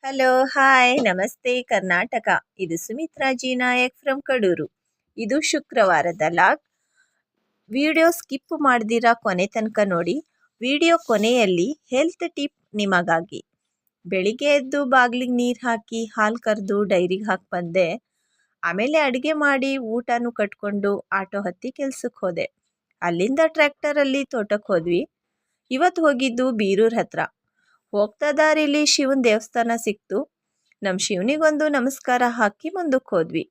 Hello hi ನಮಸ್ತೆ ಕರ್ನಾಟಕ. ಇದು Sumitra G Nayak from Kadur. ಇದು ಶುಕ್ರವಾರದ ಲಾಗ್. ವಿಡಿಯೋ ಸ್ಕಿಪ್ ಮಾಡ್ದಿರಾ ಕೊನೆ ತನಕ ನೋಡಿ. ವಿಡಿಯೋ ಕೊನೆಯಲ್ಲಿ ಹೆಲ್ತ್ ಟಿಪ್ ನಿಮಗಾಗಿ. ಬೆಳಿಗ್ಗೆ ಎದ್ದು ಬಾಗಿಲಿಗೆ ನೀರು ಹಾಕಿ ಹಾಲು ಕರೆದು ಡೈರಿಗೆ ಹಾಕಿ ಬಂದೆ. ಆಮೇಲೆ ಅಡುಗೆ ಮಾಡಿ ಊಟನೂ ಕಟ್ಕೊಂಡು ಆಟೋ ಹತ್ತಿ ಕೆಲ್ಸಕ್ಕೆ ಹೋದೆ. ಅಲ್ಲಿಂದ ಟ್ರ್ಯಾಕ್ಟರಲ್ಲಿ ತೋಟಕ್ಕೆ ಹೋದ್ವಿ. ಇವತ್ತು ಹೋಗಿದ್ದು ಬೀರೂರ್ ಹತ್ರ. ಹೋಗ್ತಾ ದಾರಿಲಿ ಶಿವನ ದೇವಸ್ಥಾನ ಸಿಕ್ತು. ನಮ್ಮ ಶಿವನಿಗೊಂದು ನಮಸ್ಕಾರ ಹಾಕಿ ಮುಂದಕ್ಕೆ ಹೋದ್ವಿ.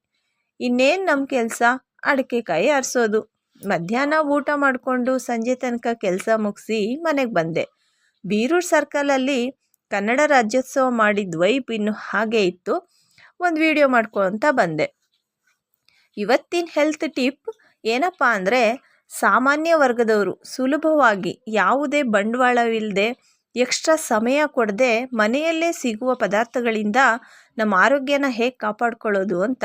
ಇನ್ನೇನು ನಮ್ಮ ಕೆಲಸ ಅಡಿಕೆಕಾಯಿ ಆರಿಸೋದು. ಮಧ್ಯಾಹ್ನ ಊಟ ಮಾಡಿಕೊಂಡು ಸಂಜೆ ತನಕ ಕೆಲಸ ಮುಗಿಸಿ ಮನೆಗೆ ಬಂದೆ. ಬೀರೂರು ಸರ್ಕಲಲ್ಲಿ ಕನ್ನಡ ರಾಜ್ಯೋತ್ಸವ ಮಾಡಿದ ವೈಬ್ ಇನ್ನು ಹಾಗೆ ಇತ್ತು. ಒಂದು ವಿಡಿಯೋ ಮಾಡ್ಕೊತ ಬಂದೆ. ಇವತ್ತಿನ ಹೆಲ್ತ್ ಟಿಪ್ ಏನಪ್ಪ ಅಂದರೆ, ಸಾಮಾನ್ಯ ವರ್ಗದವರು ಸುಲಭವಾಗಿ ಯಾವುದೇ ಬಂಡವಾಳವಿಲ್ಲದೆ ಎಕ್ಸ್ಟ್ರಾ ಸಮಯ ಕೊಡದೆ ಮನೆಯಲ್ಲೇ ಸಿಗುವ ಪದಾರ್ಥಗಳಿಂದ ನಮ್ಮ ಆರೋಗ್ಯನ ಹೇಗೆ ಕಾಪಾಡ್ಕೊಳ್ಳೋದು ಅಂತ.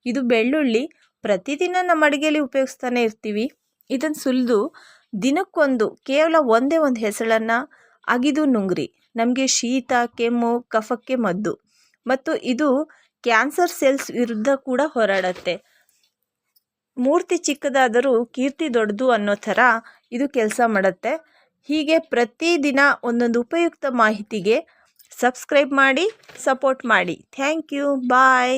ಇದು ಬೆಳ್ಳುಳ್ಳಿ ಪ್ರತಿದಿನ ನಮ್ಮ ಅಡುಗೆಯಲ್ಲಿ ಉಪಯೋಗಿಸ್ತಾನೆ ಇರ್ತೀವಿ. ಇದನ್ನು ಸುಲಿದು ದಿನಕ್ಕೊಂದು ಕೇವಲ ಒಂದೇ ಒಂದು ಹೆಸಳನ್ನು ಅಗಿದು ನುಂಗ್ರಿ. ನಮಗೆ ಶೀತ ಕೆಮ್ಮು ಕಫಕ್ಕೆ ಮದ್ದು, ಮತ್ತು ಇದು ಕ್ಯಾನ್ಸರ್ ಸೆಲ್ಸ್ ವಿರುದ್ಧ ಕೂಡ ಹೋರಾಡುತ್ತೆ. ಮೂರ್ತಿ ಚಿಕ್ಕದಾದರೂ ಕೀರ್ತಿ ದೊಡ್ಡದು ಅನ್ನೋ ಥರ ಇದು ಕೆಲಸ ಮಾಡುತ್ತೆ. ಹೀಗೆ ಪ್ರತಿದಿನ ಒಂದೊಂದು ಉಪಯುಕ್ತ ಮಾಹಿತಿಗೆ ಸಬ್ಸ್ಕ್ರೈಬ್ ಮಾಡಿ, ಸಪೋರ್ಟ್ ಮಾಡಿ. Thank you, bye.